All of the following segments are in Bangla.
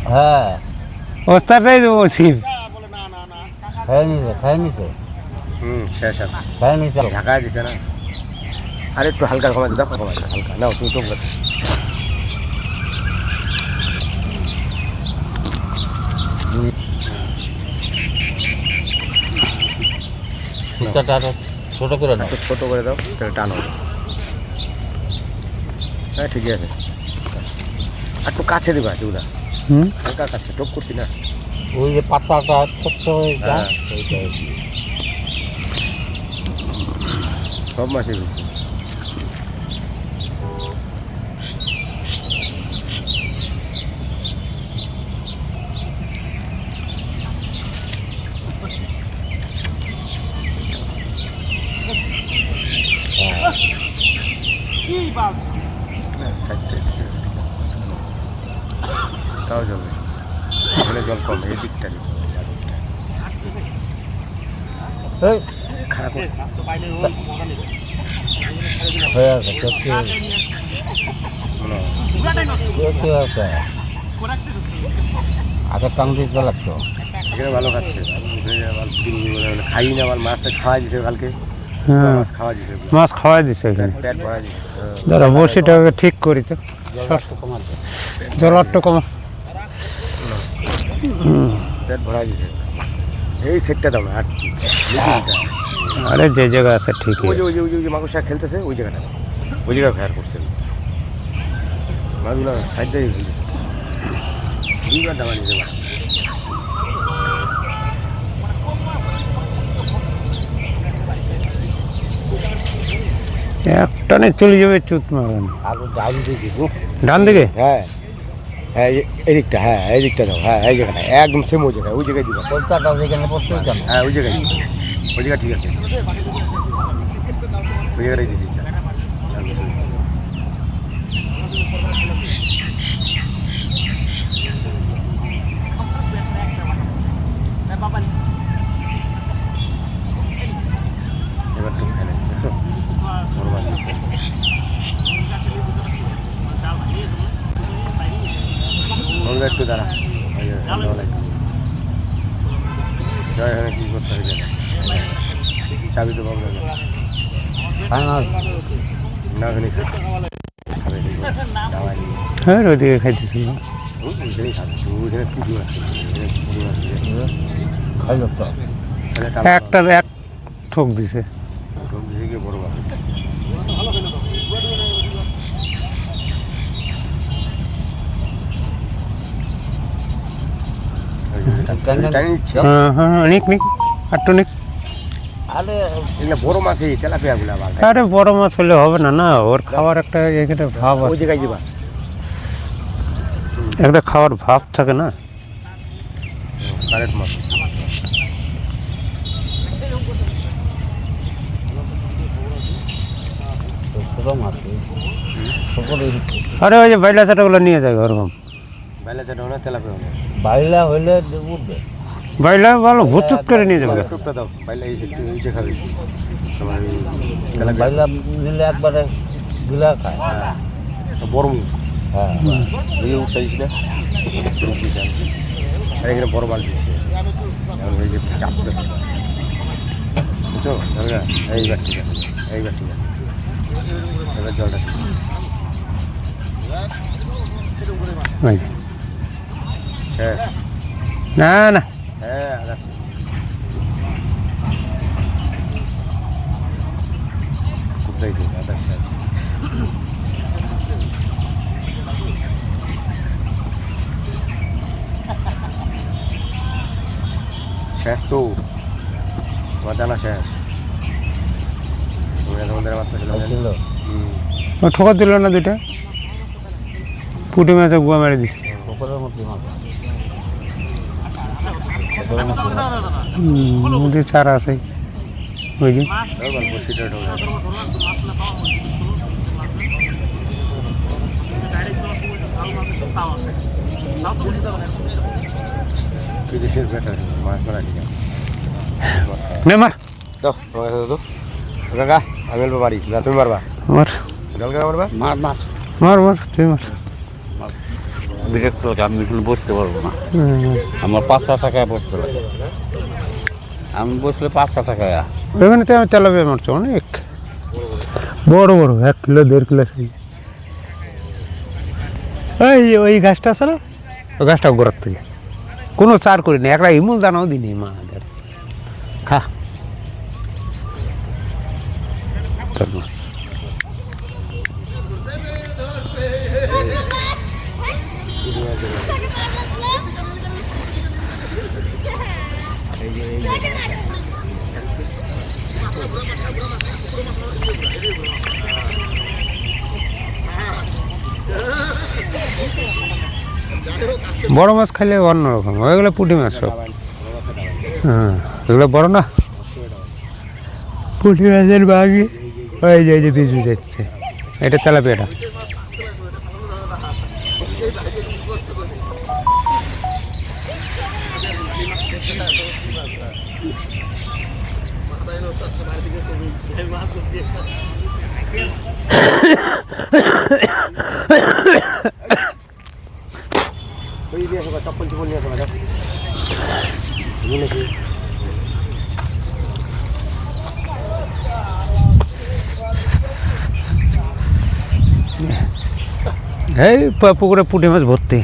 হ্যাঁ ওস্তাদটাই তো বলছি খাই নিছে শেষ আর খাই নিছে ঢাকায় দিছে না আর একটু হালকা কমাতে দাও কমাতে হালকা নাও তুমি তো ছোট করে দাও ছোট করে দাও তাহলে টানো হ্যাঁ ঠিকই আছে একটু কাছে দিবা চুলা হালকা কাছে টপ করছি না ওই যে পাতাটা ছোট্ট হয়ে যায় সব মাছে দিচ্ছি তাও জলবে এখানে জল কম এই দিকটা খারাপ আগের টান দিতে লাগতো এখানে ভালো খাচ্ছে খাই না আমার মাছটা খাওয়া দিছে কালকে মাছ খাওয়াই দিছে এখানে পেট ভরা দিছে দাঁড়া বড়শিটাকে ঠিক করি তো জল একটু কমা পেট ভরা দিছে এই সেটটা দাও না আরে যে জায়গা আছে ঠিকই ওই যে ওই যে মাগুর শাক খেলতেছে ওই জায়গাটা ওই জায়গায় ফায়ার করছে মাছগুলো সাইড দিয়ে দুইবার দাবা নিতে পারে একটানে চলে যাবে চুত মারান ডান দিকে হ্যাঁ হ্যাঁ এই দিকটা হ্যাঁ এই দিকটা দাও হ্যাঁ এই জায়গাটা একদম সেম ওই জায়গায় দিবা হ্যাঁ ওই জায়গায় ওই জায়গা ঠিক আছে ওই জায়গাটাই দিয়েছি এবার তো খেলে একটু দাঁড়া জয় হলে কি করতে হবে চাবি তো পাবো না হ্যাঁ ওদিকে খাইতেছিল একটা এক ঠোক দিছে বড় মাছ বড় মাছ তেলাপিয়া গুলা আরে বড় মাছ হলে হবে না না ওর খাওয়ার একটা এখানে ভাব ওই জায়গায় দিবা একটা খাওয়ার ভাব থাকে না কারেন্ট মাছ আরে ওই যে বাইলা চাটাগুলো নিয়ে যায় ওরকম বাইলা চাটা না তেলাপিয়া বাইলা হইলে উঠবে বাইলা ভালো ভুতুত করে নিয়ে যাবে টুকটা দাও বাইলা এই খাবে বাইলা নিলে একবারে গিলা খায় বড় মুখ হ্যাঁ এই সাইজ না এখানে বড় মাছ দিচ্ছে এই যে চাপতেছে বুঝছো এইবার ঠিক আছে এইবার ঠিক আছে এবার জলটা শেষ না না হ্যাঁ খুব পেয়েছে শেষ শেষ তো তোমার জানা শেষ তোমাদের মাত্র ছিল ও ঠোকা দিল না দুইটা পুঁটি মাছে গুয়া মেরে দিছে নদীর চারা আছে ওই যে বিদেশের ব্যাটার মাছ মারা ঠিক আছে নে মার দাও কাকা আমি বলবো বাড়ি না তুমি মারবা মার জল খাওয়া মারবা মার মার মার মার তুই মার। বিরক্ত লাগে, আমি এখানে বসতে পারবো না। হুম। আমার 500 টাকায় বসতে লাগে, আমি বসলে 500 টাকায়। ওইখানে তো আমি তেলাপিয়া মারছো অনেক বড় বড় 1 কিলো 1.5 কিলো সাইজ। ওই গাছটা আছে না, ওই গাছটা গোড়ার থেকে কোনো চার করিনি, একটা ইমুল জানাও দিনি মাদের খা তোর মাছ। বড় মাছ খাইলে অন্যরকম, ওইগুলো পুঁটি মাছ সব। হ্যাঁ এগুলো বড় না, পুঁটি মাছের বাঘি। ওই যে পিছু যাচ্ছে, এটা তেলাপিয়াটা। ওই দিয়ে আসো, চপ্পল চপ্পল নিয়ে আসো, যাও নাকি এই পুকুরে পুঁটি মাছ ভর্তি।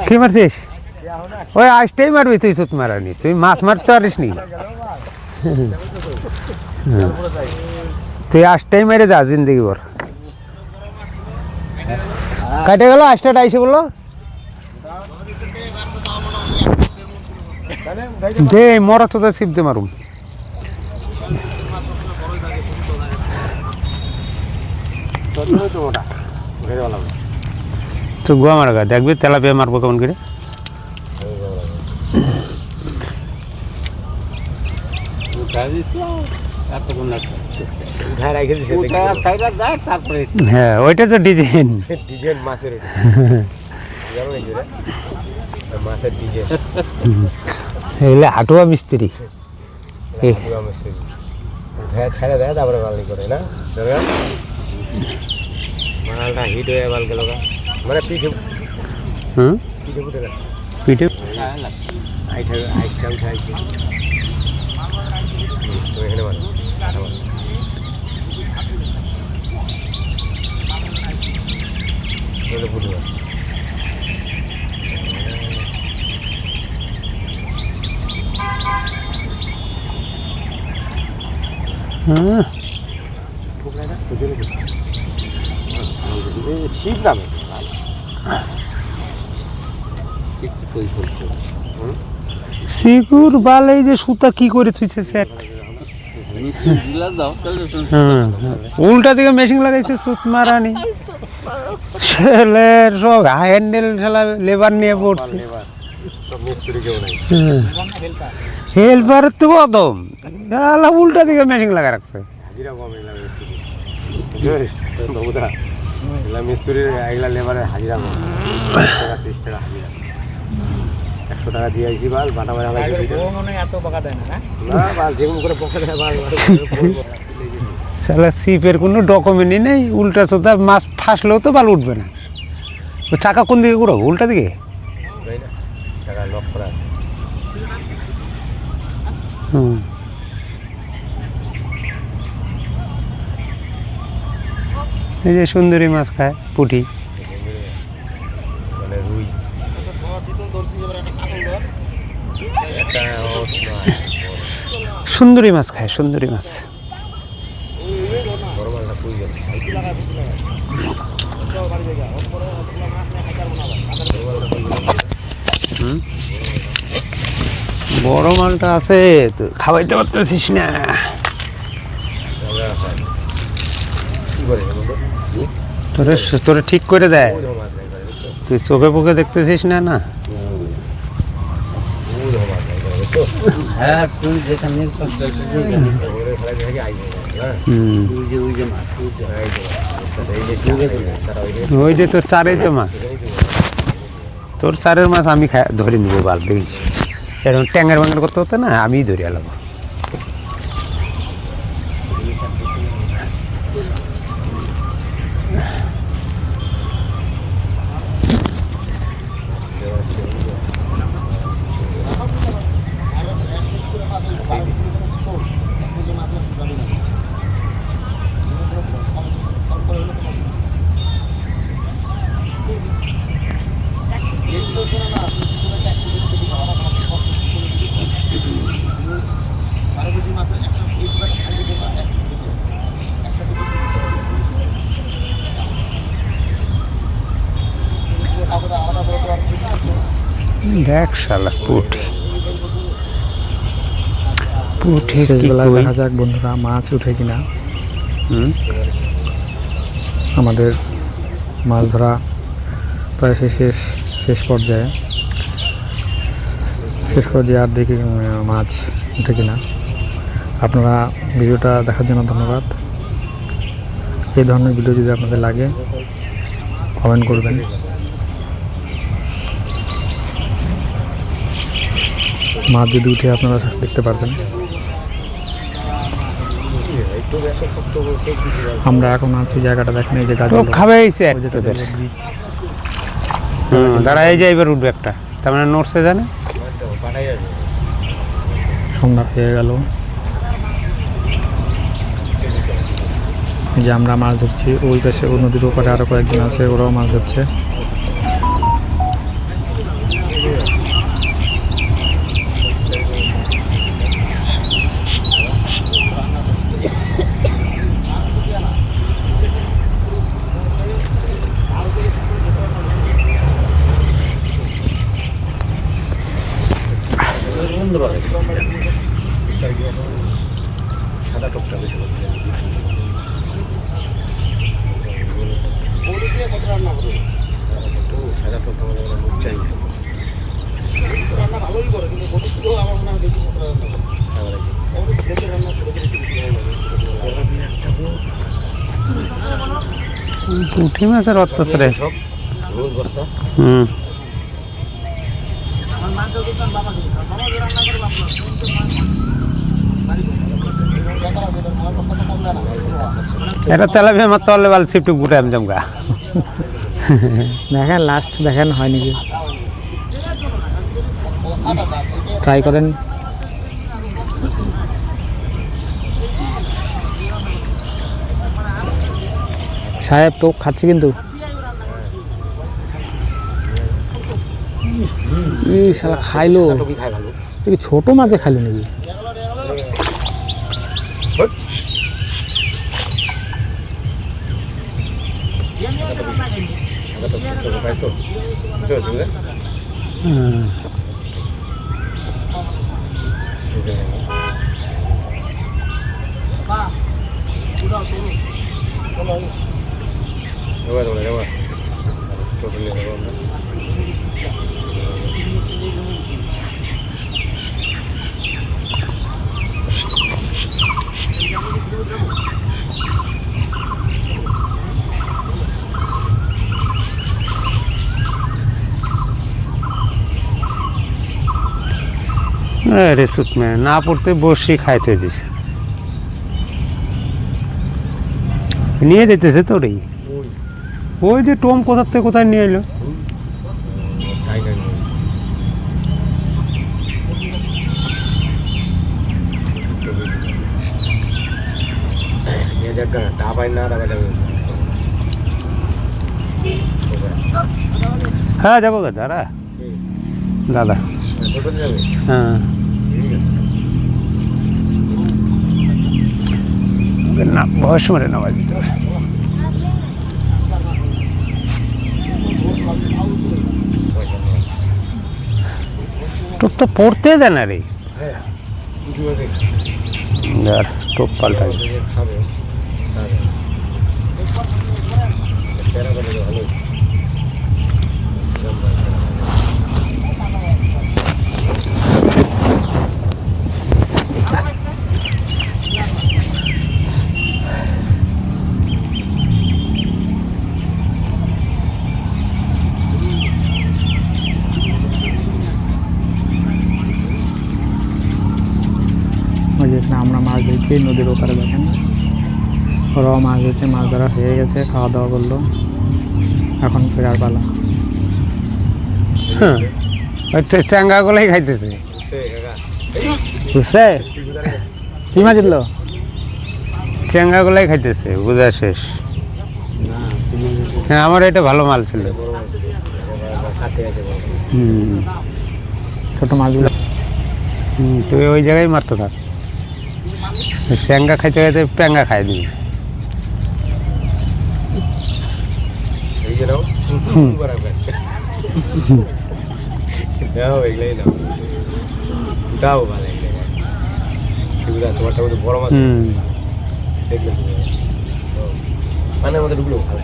কি মারছিস? ওই আসতেই মারবি তুই, সুত মারানি, তুই মাছ মারতে পারিস নি। তুই আসতেই মেরে যা জিন্দগি ভর। কাটে গেল আসটা আইসে বললো দে মরা তো শিবতে মারুম। তো গোয়া মারা গা দেখবি তেলাপিয়া মারবো কেমন করে। হ্যাঁ ওইটা তো ডিজাইন, ডিজাইন মাছের মাছের ডিজাইন এগুলো হাটুয়া মিস্ত্রি। ছাড়া দেয় তারপরে বালি করে না, মালটা হিট হয়ে বাল গেল, মানে পিঠে হুম পিঠে ফুটে গেল, পিঠে আইটা উঠে আইছে এখানে মানে ফুটে হ্যাঁ ছিপ নামে সিকুর বাল এই যে সুতা কি করে থুইছে স্যার। উল্টা দিকে মেশিন লাগাইছে সুত মারানি, ছেলের সব হ্যান্ডেল ঠেলা লেবার নিয়ে পড়ছে। হেল্পার তো কদম উল্টা দিকে মেশিন লাগা রাখছে। মিস্ত্রির এগুলা লেবারের হাজিরা 30 টাকা হাজিরা, 100 টাকা দিয়ে আইছি বাল বাটা বাটা না বাল যেমন করে পকা দেয় বাল। শালা সিপের কোনো ডকুমেন্টই নেই, উল্টা সোজা মাছ ফাঁসলেও তো বাল উঠবে না। ও চাকা কোন দিকে ঘুরো? উল্টা দিকে। টাকা লক করা হুম এই যে সুন্দরী মাছ খায় পুঁটি, মানে রুই সুন্দরী মাছ খায়, সুন্দরী মাছ। বড় মালটা পুই গেল। বড় মালটা আছে তো খাওয়াইতে পারতেছিস না। তোরে তোরে ঠিক করে দেয়, তুই চোখে পোকে দেখতেছিস না। না হ্যাঁ তুই যেখানে ওই যে তোর চারেই তো মাছ, তোর চারের মাছ আমি ধরে নিবো বাল দেখিস। এরকম ট্যাঙ্গার ব্যাঙ্গার করতে হতো না, আমিই ধরে এলাম। দেখ শালা পুঁটি পুঁটি শেষবেলা দেখা যাক বন্ধুরা মাছ উঠে কিনা। আমাদের মাছ ধরা প্রায় শেষ পর্যায়ে আর দেখি মাছ উঠে কিনা। আপনারা ভিডিওটা দেখার জন্য ধন্যবাদ। এই ধরনের ভিডিও যদি আপনাদের লাগে কমেন্ট করবেন। মাছ যদি উঠে আপনারা দেখতে পারবেন। আমরা এখন আছি জায়গাটা দেখেন, এই যে গাছ খাবে দাঁড়া, এই যে এবার উঠবে একটা, তার মানে নড়ছে জানে। সন্ধ্যা হয়ে গেল, যে আমরা মাছ ধরছি। ওই পাশে ওই নদীর ওপারে আরো কয়েকজন আছে, ওরাও মাছ ধরছে। পুঁটি মাছের অত্যাচারে এটা তেলাপিয়া মারতে পারলে বাল সিফটি গুটে আমি জমকা। দেখেন লাস্ট দেখেন হয় নাকি, ট্রাই করেন। সাহেব টোক খাচ্ছি কিন্তু শালা খাইলো, ছোট মাছে খাইলো নাকি? রেসুট মেয়ে না পড়তে বসি খাইতে দিছে, নিয়ে যেতেছে তো রে। ওই যে টোম কোথার থেকে কোথায় নিয়ে এলো। হ্যাঁ যাবো দাদা, দাদা হ্যাঁ না বয়স মারে নামাজ দিতে হবে। টোপ তো পড়তে দেয় না রে। আর টোপ পাল্টাই। খাবে ভালো। ওই যেখানে আমরা মাছ ধরছি নদীর ওপারে দেখেন, ওরাও মাছ ধরছে, মাছ ধরা হয়ে গেছে, খাওয়া দাওয়া করলো, এখন ফেরার পালা। হ্যাঁ, ওই তো চাঙ্গাগুলোই খাইতেছে। বুঝছে কি মাছ দিল? চাঙ্গাগুলোই খাইতেছে, বোঝা শেষ। হ্যাঁ, আমার এটা ভালো মাল ছিল। ছোট মাছগুলো তুই ওই জায়গায় মারতে থাক, স্যাঙ্গা খাইতে খাইতে প্যাঙ্গা খাই দিবি। বড় মাছ দেখলে পানের মধ্যে ঢুকলেও ভালো।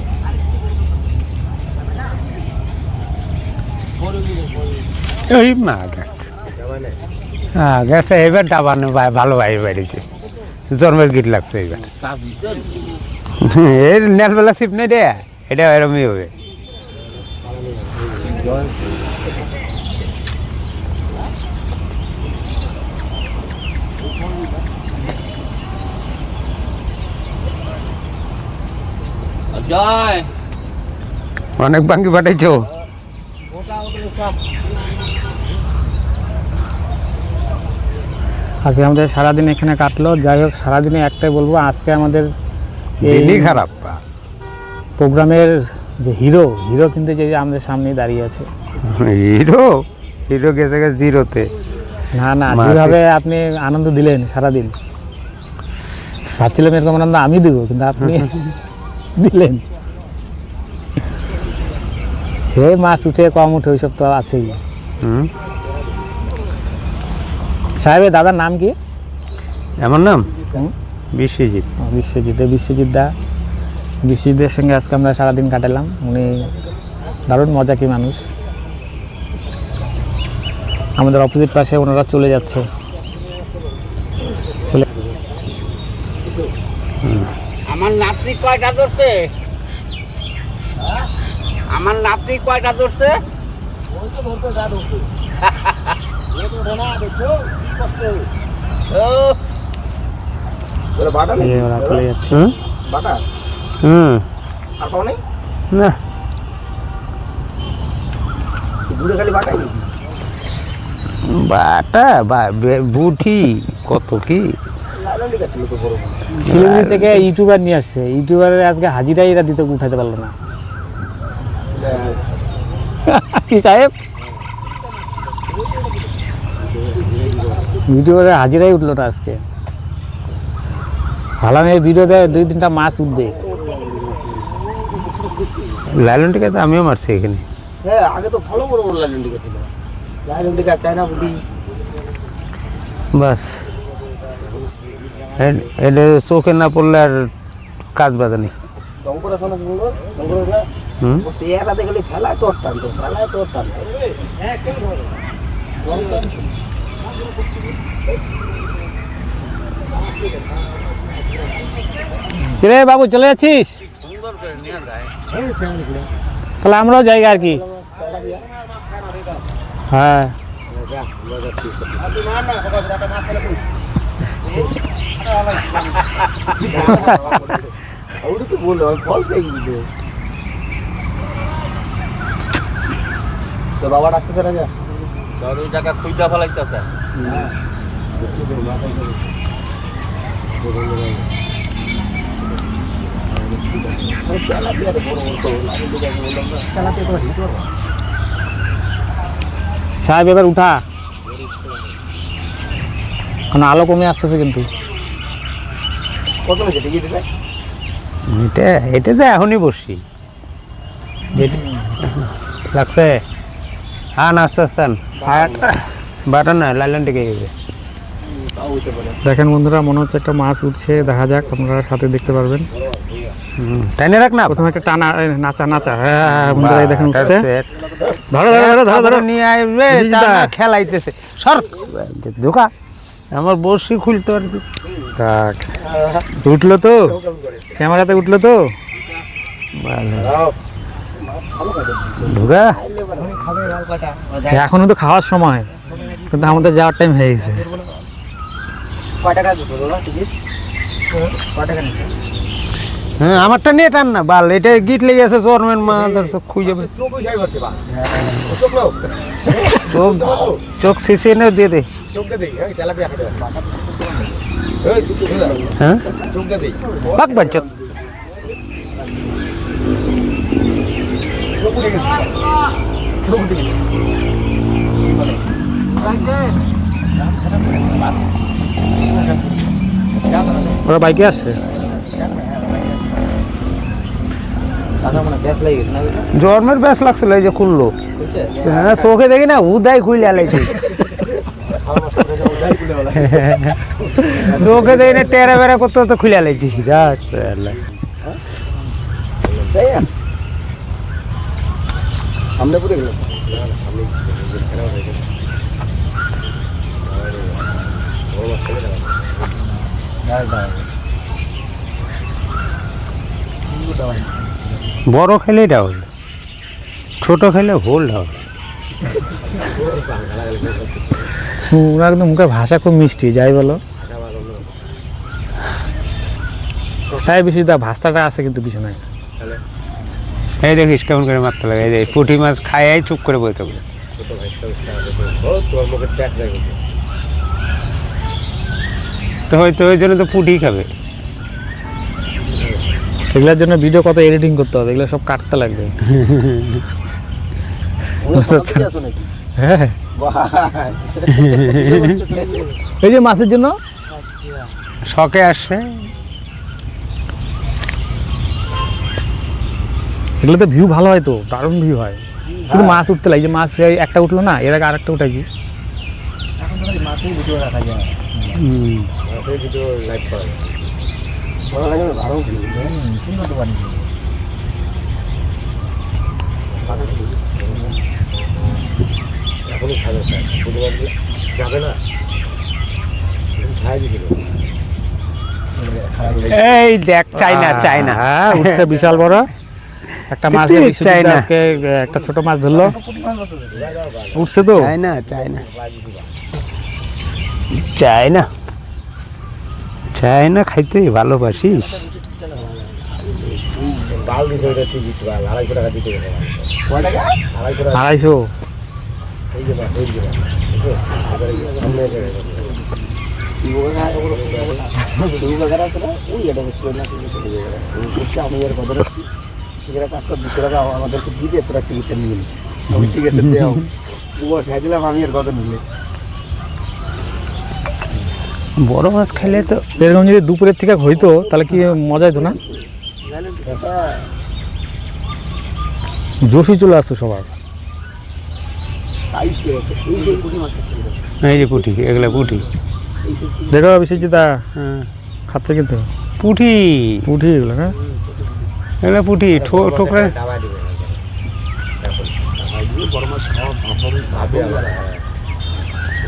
ওই মা গেছে, হ্যাঁ গেছে। এবার ডাবানো ভালো ভাই বাড়িতে জন্মের গীত লাগছে এবার। এই নেলবেলা সিপ নেই রে, এটা এরমই হবে। জয় অনেক বাঙ্গি পাঠাইছো। আজকে আমাদের সারাদিন এখানে কাটলো। যাই হোক, সারাদিনে একটাই বলবো, আজকে আমাদের এই দিনই খারাপ। প্রোগ্রামের যে হিরো কিন্তু যে আমাদের সামনেই দাঁড়িয়ে আছে। হিরো গেছে গেছে জিরোতে। না মাসে- যেভাবে আপনি আনন্দ দিলেন সারাদিন, ভাবছিলাম এরকম আনন্দ আমি দিব, কিন্তু আপনি দিলেন। হে মাছ উঠে কম উঠে ওইসব তো আছেই। সাহেবের দাদার নাম কি? আমার নাম হুম? বিশ্বজিৎ। বিশ্বজিতের সঙ্গে আজকে আমরা সারাদিন কাটালাম। উনি দারুণ মজাকি মানুষ। আমাদের অপোজিট পাশে ওনারা চলে যাচ্ছে। আমার নাতনি কয়টা ধরছে? আমার নাতনি কয়টা ধরছে? ও ওরা চলে যাচ্ছে। না বাটা বুঠি কত কি শিলিগুড়ি থেকে ইউটিউবার নিয়ে আসছে। ইউটিউবারের আজকে হাজিরাই এরা দিতে উঠাতে পারলো না। কি সাহেব, ইউটিউবারের হাজিরাই উঠলো না আজকে। ভালো মেয়ে ভিডিও দেয়, 2-3টা মাছ উঠবে। লাইলন টিকা তো আমিও মারছি এখানে। হ্যাঁ, আগে তো ভালো বড় বড় লাইন টিকা ছিল। লাইন টিকা, চায়না বুটি। বাস এটা চোখে না পড়লে আর কাজ বাজে নেই। শঙ্কর আছে না সুন্দর? শঙ্কর আছে না? হুম, ও চেহারা দেখলে ফেলায় তোর টানতো, ফেলায় তোর টানতো। রে বাবু, চলে যাচ্ছিস? তাহলে আমরাও জায়গা আর কি। হ্যাঁ, ওটা তো বললো ফল খেয়ে গেছি তো। বাবা ডাকতেছে না, যা ওই জায়গা খুঁজা ফেলাইতেছে। সাহেব এবার উঠা, কারণ আলো কমে আসতেছে কিন্তু। কত হয়েছে টিকিট এটা? এটা যে এখনই বসছি লাগছে। হ্যাঁ, আস্তে আস্তে বাটা না লাইলান টেকে গেছে। দেখেন বন্ধুরা, মনে হচ্ছে একটা মাছ উঠছে, দেখা যাক, আপনারা সাথে দেখতে পারবেন। টাইনে রাখ না, প্রথমে একটা টানা নাচা নাচা, হ্যাঁ বন্ধুরা এই দেখেন উঠছে। ধরো ধরো ধরো ধরো ধরো, নিয়ে আসবে, খেলাইতেছে সর ধোকা, আমার বড়শি খুলতে পারবি। উঠলো তো, ক্যামেরাতে উঠলো তো। ধোকা এখনো তো খাওয়ার সময়, কিন্তু আমাদের যাওয়ার টাইম হয়ে গেছে। হ্যাঁ আমারটা নিয়ে টান না বাল, এটা গিট লেগে আছে চরমের মা খুঁজে চোখ চোখ শিশে এনে দিয়ে দে। হ্যাঁ বাক বাঞ্চত ওরা বাইকে আসছে। জন্মের ব্যাস লাগছিল, এই যে খুললো, হ্যাঁ চোখে দেখি না উদাই খুলে আলাইছে, চোখে দেখি না টেরা বেড়া করতে তো খুলে আলাইছি। সামনে পড়ে গেল। বড় খেলে ডাউল, ছোট খেলে হোল ডাউল। ওনার কিন্তু মুখের ভাষা খুব মিষ্টি, যাই বলো। হ্যাঁ বেশি ভাস্তাটা আছে কিন্তু পিছনে। এই দেখিস কেমন করে মারতে লাগে, এই যে পুঁটি মাছ খায় চুপ করে বইতে হবে। তো হয়তো ওই জন্য তো পুঁটি খাবে। এগুলোর জন্য ভিডিও কত এডিটিং করতে হবে, এগুলো সব কাটতে লাগবে। হ্যাঁ এই যে মাছের জন্য শখে আসছে। এগুলো তো ভিউ ভালো হয়, তো দারুণ ভিউ হয়, কিন্তু মাছ উঠতে লাগে। যে মাছ একটা উঠলো না, এর আগে আরেকটা উঠাই কি এই দেখ চাইনা চাইনা, হ্যাঁ উঠছে বিশাল বড় একটা মাছ। আজকে একটা ছোট মাছ ধরলো, উঠছে তো। চাইনা চাইনা চাইনা চাইনা খাইতে ভালোবাসিস। আড়াইশো আমাদেরকে দিতে তোরা টিকিটটা নিয়ে আমি ঠিক আছে খাইছিলাম আমি আর কত নিলে। বড় মাছ খাইলে তো এরকম যদি দুপুরের থেকে হইতো তাহলে কি মজা হতো না, জোশই চলে আসতো সবার। এই যে পুঁটি, এগুলা পুঁটি দেখো বিশ্বজিৎ খাচ্ছে কিন্তু পুঁটি পুঁটি এগুলো, হ্যাঁ এগুলা পুঁটি ঠোকরা।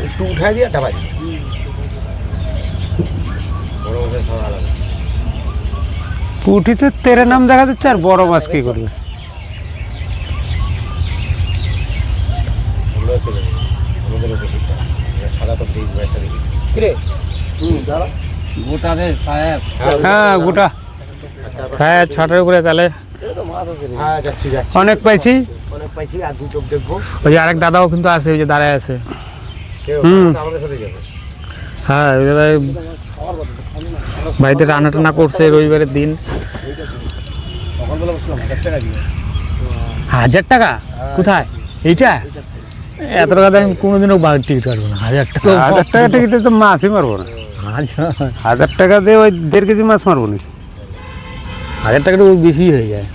একটু উঠাই দিয়ে ডাবা দিই, পুঁটি তো তেরে নাম দেখা যাচ্ছে, আর বড় মাছ কি করবে। হ্যাঁ গোটা হ্যাঁ ছটার উপরে তাহলে অনেক পাইছি। অনেক পাইছি, আর দু চোখ দেখবো। ওই যে আরেক দাদাও কিন্তু আছে, ওই যে দাঁড়ায় আছে। হ্যাঁ বাড়িতে রান্না টান্না করছে রবিবারের দিন। 1000 টাকা কোথায় এইটা? এত টাকা আমি কোনোদিনও টিকিট কাটবো না। 1000 টাকা 1000 টাকা টিকিটে তো মাছই মারবো না। 1000 টাকা দিয়ে ওই 1.5 কেজি মাছ মারবো না। 1000 টাকা তো বেশি হয়ে যায়।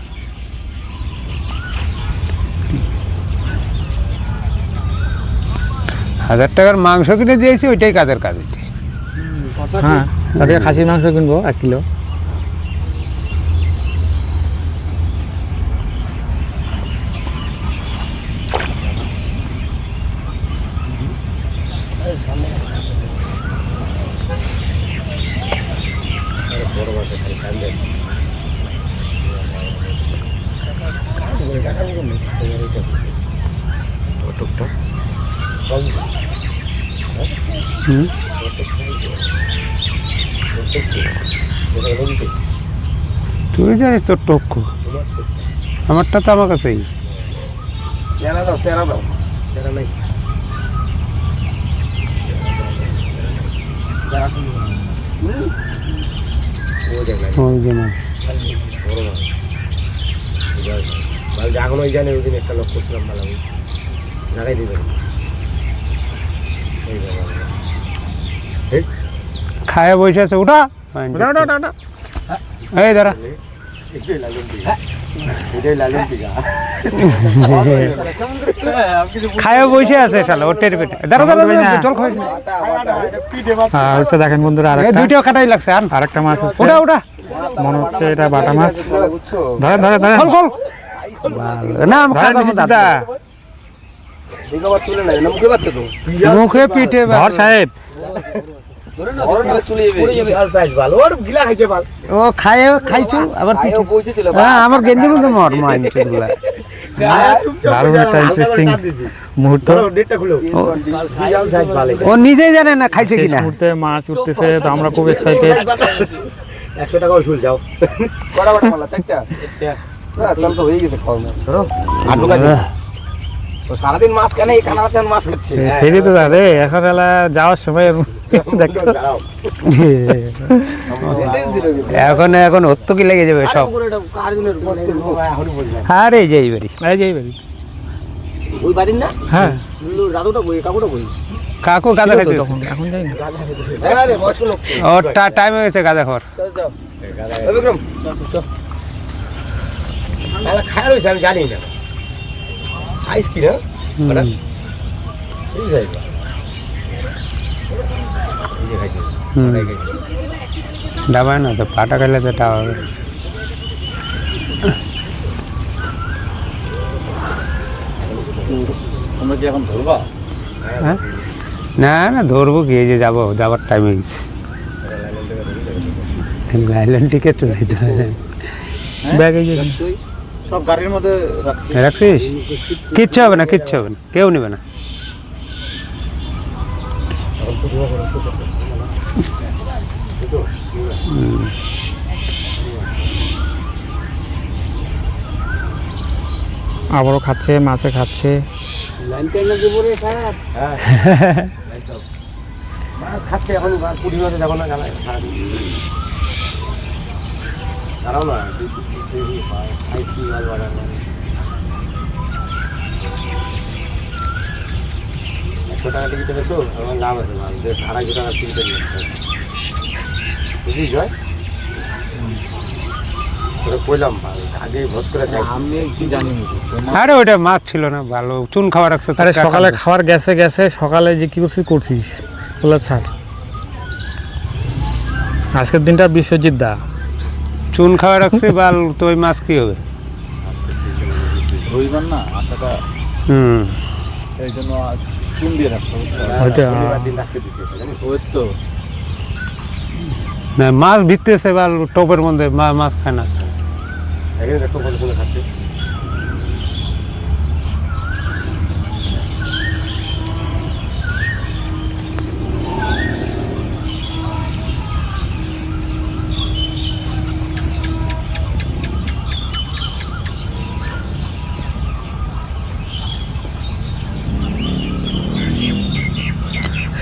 1000 টাকার মাংস কিনে দিয়েছি, ওইটাই কাজের কাজ হইছে। হ্যাঁ, তাদের খাসির মাংস কিনবো 1 কিলো। হুম। তুই জানিস তোর টক্কু, আমারটা তো আমার কাছেই। সেরা দাও, সেরা দাও, সেরা নেই। ওই যে মাছ। এখন ওই জানে ওই দিন একটা লোক করছিলাম ভালো লাগাই দিবেন। খায় বসে আছে, উঠা এই দাঁড়া। খায় বসে আছে শালা, ওর টের পেটে। দাঁড়া দাঁড়া, জল খাওয়াইস না। হচ্ছে দেখেন বন্ধুরা, এই দুইটাও কাটাই লাগছে। আন আরেকটা মাছ হচ্ছে, ওটা ওটা মনে হচ্ছে এটা বাটা মাছ। ধরেন ধরেন ধরেন, খোল খোল। না মুখে পিঠে ধর সাহেব। ও খায় খাইছো আবার হ্যাঁ, আমার গেঞ্জির মধ্যে মর মাইনগুলা। দারুণ একটা ইন্টারেস্টিং মুহূর্ত। ও নিজেই জানে না খাইছে শেষ কিনা। মুহূর্তে মাছ উঠতেছে, তো আমরা খুব এক্সাইটেড। 100 টাকা ওষুধ যাও। সারাদিন মাছ কেন এই কানাতে মাছ খাচ্ছে। সেটাই তো দাদা, এখন এলা যাওয়ার সময় দেখো এখন এখন অত কি লেগে যাবে সব। আর এই যে এই বাড়ি, এই যে এই বাড়ি। ওই বাড়ির না? হ্যাঁ, দাদুটা বই, কাকুটা বই। কাকু গাঁজা খাইতে তখন এখন যাই না। আরে বয়স্ক লোক। ওর টাইম হয়ে গেছে গাঁজা খাওয়ার। ওই বিক্রম চল। আলা খায় রইছে আমি জানি না। সাইজ কি না? বড়। এই যাইবা। এই যে খাইছে। ডাবায় না তো পাটা খাইলে তো টা হবে। তোমরা কি এখন ধরবা? হ্যাঁ? না না ধরবো কি, এই যে যাবো, যাবার টাইম হয়ে গেছে। লাইলন টিকে চলে যেতে হবে। ব্যাগ এই যে সব গাড়ির মধ্যে রাখছি। রাখছিস? কিচ্ছু হবে না, কিচ্ছু হবে না, কেউ নেবে না। আবারও খাচ্ছে, মাছে খাচ্ছে। মাছ খাচ্ছে এখন, পুরি মাছে যাবো না গালায় দাঁড়াও না। 100 টাকা টিকিটে বেছো, আমার লাভ আছে মাল। 250 টাকা টিকিটে বুঝলি জয় কইলাম আগে ভোজ করে আমি কি জানি। আরে ওইটা মাছ ছিল না, ভালো চুন খাওয়া রাখছো। আরে সকালে খাবার গেছে গেছে, সকালে যে কি করছিস ওগুলো ছাড়। আজকের দিনটা বিশ্বজিৎ দা চুন খাওয়া রাখছে বাল, তো ওই মাছ কি হবে? রবিবার না আশাটা, এই জন্য চুন দিয়ে রাখছো। ওইটা ওই তো না, মাছ ভিতরেছে বাল টপের মধ্যে, মাছ খায় না। খাচ্ছে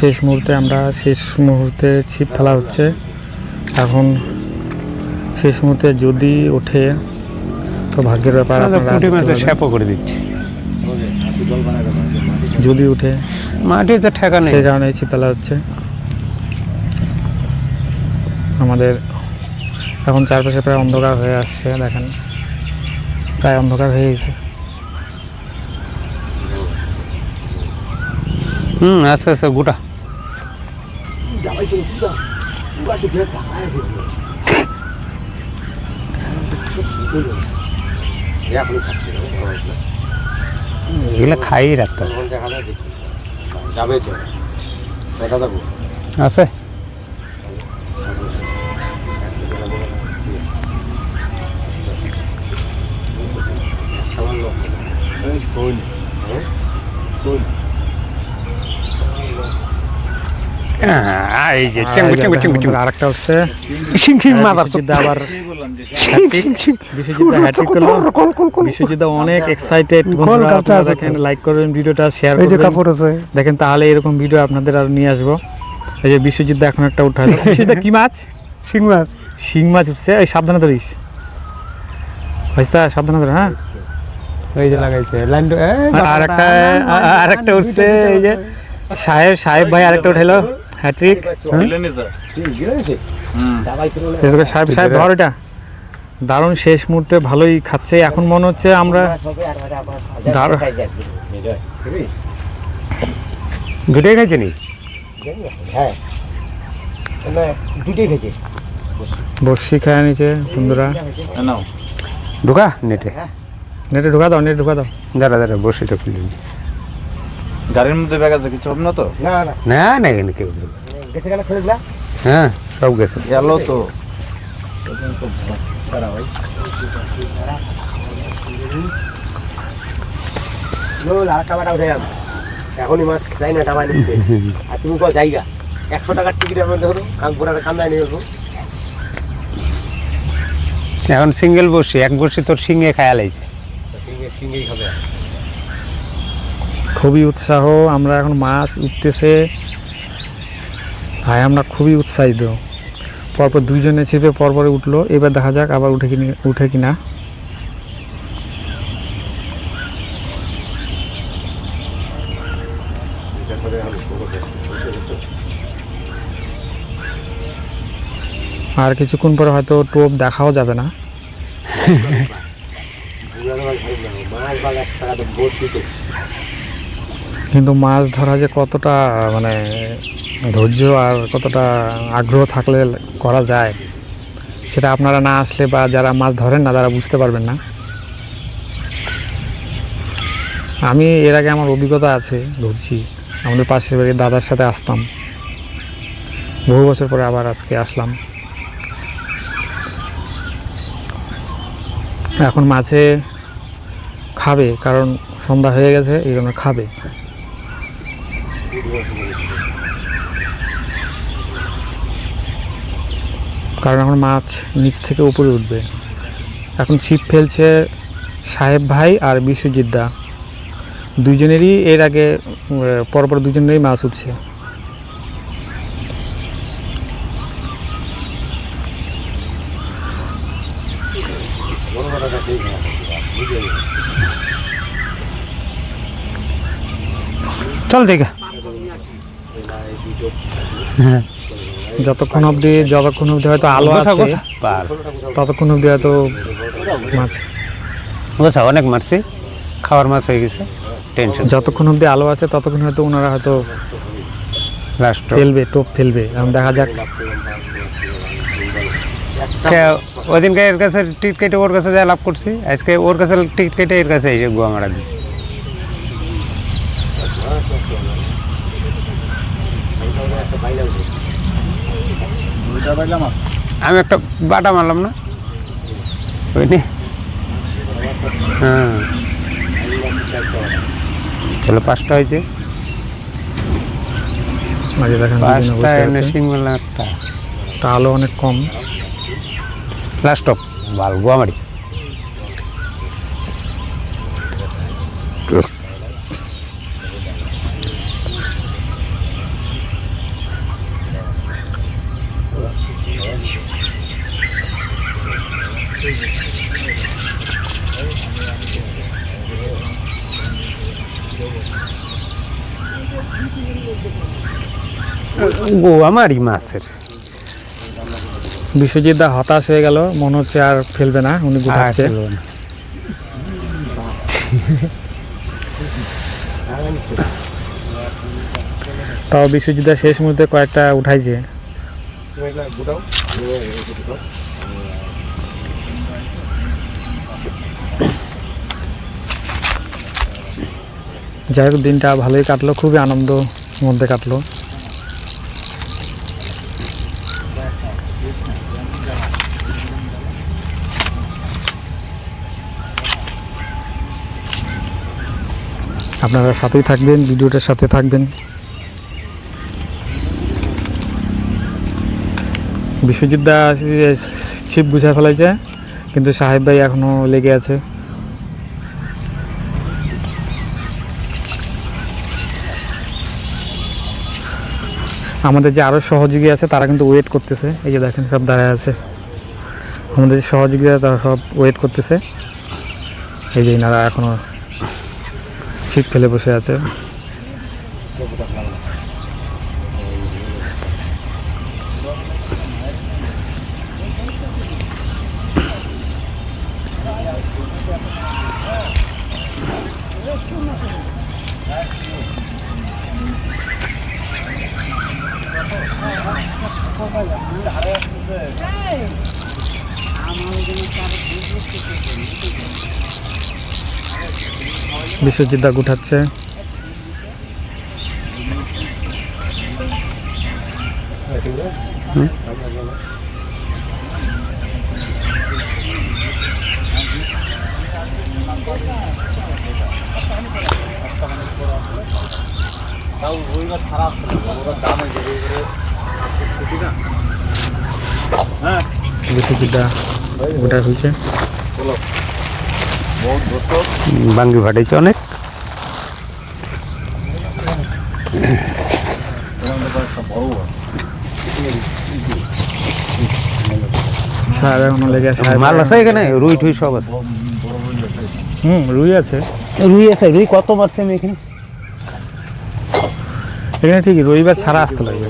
শেষ মুহূর্তে ছিপ ফেলা হচ্ছে। এখন শেষ মুহূর্তে যদি ওঠে তো ভাগ্যের ব্যাপার, আপনারা পুঁটি মাছের শ্যাপও করে দিচ্ছে। যদি উঠে মাটিতে ঠেকা নেই, সেই কারণে ছিপ ফেলা হচ্ছে। আমাদের এখন চারপাশে প্রায় অন্ধকার হয়ে আসছে, দেখেন প্রায় অন্ধকার হয়ে গেছে। আছে আছে গোটা এখন খাচ্ছি না, এগুলো খাই রাখতে তখন দেখা যায় দেখি যাবে তো কটা যাবো আছে সামান্য শোন শোন এই যে চেঙ্গু চেঙ্গু চেঙ্গু চেঙ্গু আরেকটা হচ্ছে শিং শিং মাদার বিশ্বজিৎ আবার বিশ্বজিৎ হ্যাট্রিক করলো। বিশ্বজিৎ অনেক এক্সাইটেড। বন্ধুরা আপনারা দেখেন, লাইক করবেন, ভিডিওটা শেয়ার এই যে করবেন, কাপড় আছে দেখেন, তাহলে এরকম ভিডিও আপনাদের আর নিয়ে আসবো। এই যে বিশ্বজিৎ এখন একটা উঠালো। বিশ্বজিৎ কি মাছ? শিং মাছ শিং মাছ উঠছে। এই সাবধানে ধরিস ভাইস্তা, সাবধানে ধর। হ্যাঁ, এই যে লাগাইছে লাইন আরেকটা উঠছে। এই যে সাহেব ভাই আরেকটা উঠাইলো হ্যাট্রিক। সাহেব ধর, এটা দারুণ। শেষ মুহূর্তে ভালোই খাচ্ছে। এখন মনে হচ্ছে আমরা দুটোই খাইছে নি? হ্যাঁ দুটোই খেয়েছে। বর্ষি খায় নিচে। বন্ধুরা ঢোকা নেটে নেটে ঢোকা দাও, নেটে ঢোকা দাও। দাঁড়া দাঁড়া বসিটা খুলে নি। গাড়ির মধ্যে ব্যাগ আছে, কিছু হবে না তো? না না না না এখানে কেউ নেই। গেছে কেন ছেলেগুলা? হ্যাঁ সব গেছে। গেল তো। আরেকটা বাটা উঠে যাবে এখনই, মাছ যাই না ডাবা নিচ্ছে। আর তুমি কো জায়গা 100 টাকার টিকিটের মধ্যে হলো কানপুরাতে কান্দায় নিয়ে যাবো। এখন সিঙ্গেল বসি, এক বসি তোর সিঙ্গে খায়া লাইছে। সিঙ্গেই খাবে। খুবই উৎসাহ। আমরা এখন মাছ উঠতেছে, ভাই আমরা খুবই উৎসাহিত। পরপর দুইজনে ছিপে পরপরে উঠলো। এবার দেখা যাক আবার উঠে কিনা। আর কিছুক্ষণ পরে হয়তো টোপ দেখাও যাবে না। কিন্তু মাছ ধরা যে কতটা মানে ধৈর্য আর কতটা আগ্রহ থাকলে করা যায়, সেটা আপনারা না আসলে বা যারা মাছ ধরেন না তারা বুঝতে পারবেন না। আমি এর আগে আমার অভিজ্ঞতা আছে, ধরছি। আমাদের পাশের বাড়ির দাদার সাথে আসতাম, বহু বছর পরে আবার আজকে আসলাম। এখন মাছে খাবে, কারণ সন্ধ্যা হয়ে গেছে, এই জন্য খাবে। কারণ এখন মাছ নিচ থেকে উপরে উঠবে। এখন ছিপ ফেলছে সাহেব ভাই আর বিশ্বজিৎ দা, দুইজনেরই এর আগে পরপর দুজনেরই মাছ উঠছে। চল দেখা যতক্ষণ অবধি হয়তো আলো আছে ততক্ষণ অবধি হয়তো মাছ গোসা অনেক মারছি, খাওয়ার মাছ হয়ে গেছে। টেনশন যতক্ষণ অবধি আলো আছে ততক্ষণ হয়তো ওনারা হয়তো লাস্ট ফেলবে, টোপ ফেলবে। এখন দেখা যাক। ওই দিনকে এর কাছে টিকিট কেটে ওর কাছে যা লাভ করছি, আজকে ওর কাছে টিকিট কেটে এর কাছে এসে গোয়া মারা দিচ্ছি। আমি একটা বাটা মারলাম না বুঝলি। হ্যাঁ চলো 5টা হয়েছে, মাঝে দেখেন 5টা এমনি শিং মারলাম একটা, তা আলো অনেক কম। লাস্ট অফ বাল গোয়ামারি। গোয়ামারি মাছের। বিশ্বজিৎ দা হতাশ হয়ে গেল, মনে হচ্ছে আর ফেলবে না, উনি গুটাচ্ছে। তাও বিশ্বজিৎদা শেষ মুহূর্তে কয়েকটা উঠাইছে। যাই হোক, দিনটা ভালোই কাটলো, খুবই আনন্দ মধ্যে কাটলো। আপনারা সাথেই থাকবেন, ভিডিওটার সাথে থাকবেন। বিশ্বজিৎদা ছিপ গুছায় ফেলাইছে, কিন্তু সাহেব ভাই এখনো লেগে আছে। আমাদের যে আরও সহযোগী আছে তারা কিন্তু ওয়েট করতেছে, এই যে দেখেন সব দাঁড়ায় আছে। আমাদের যে সহযোগীরা তারা সব ওয়েট করতেছে, এই যে এনারা এখনও ছিপ ফেলে বসে আছে। বিশ্বজিৎদা গুঠাচ্ছে। বিশ্বজিৎদা গুটা হয়েছে, বাঙ্গি ফাটাইছে অনেক। সাহেব এখনো লেগে আছে। মাল আছে এখানে, রুই টুই সব আছে। রুই আছে, রুই আছে। রুই কত মারছে আমি এখানে? এখানে ঠিকই রবিবার ছাড়া আসতে লাগবে।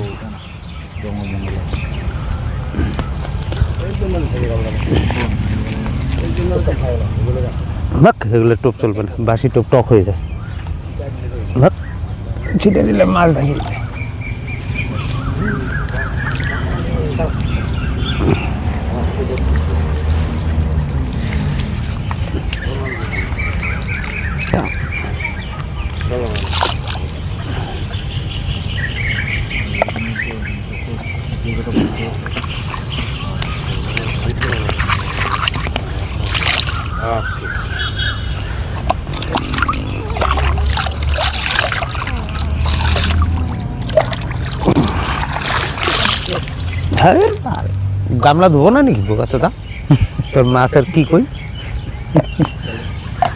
ভাগ এগুলো টোপ চলবে না, বাসি টোপ টক হয়ে যায়। ভাগ ছিটে দিলে মাল ভেঙে যায়। গামলা ধোবো না নাকি বোকা চোদা? তোর মাছের কি কই?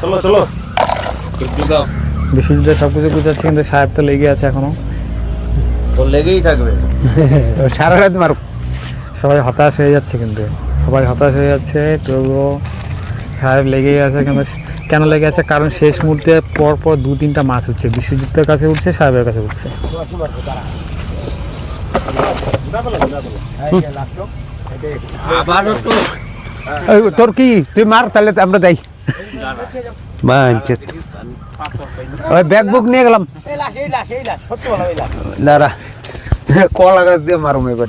চলো চলো, বিশ্বজিৎদা সব কিছু গুছাচ্ছে, কিন্তু সাহেব তো লেগে আছে এখনো। তো লেগেই থাকবে সারা রাত মারো। সবাই হতাশ হয়ে যাচ্ছে, কিন্তু সবাই হতাশ হয়ে যাচ্ছে। তবুও সাহেব লেগেই আছে। কিন্তু কেন লেগে আছে? কারণ শেষ মুহূর্তে পর পর 2-3টা মাছ উঠছে, বিশ্বজিতের কাছে উঠছে, সাহেবের কাছে উঠছে। তোর কি, তুই মার তাহলে আমরা যাই। ওই ব্যাগ বুক নিয়ে গেলাম। দাঁড়া, কলা গাছ দিয়ে মারুম এবার।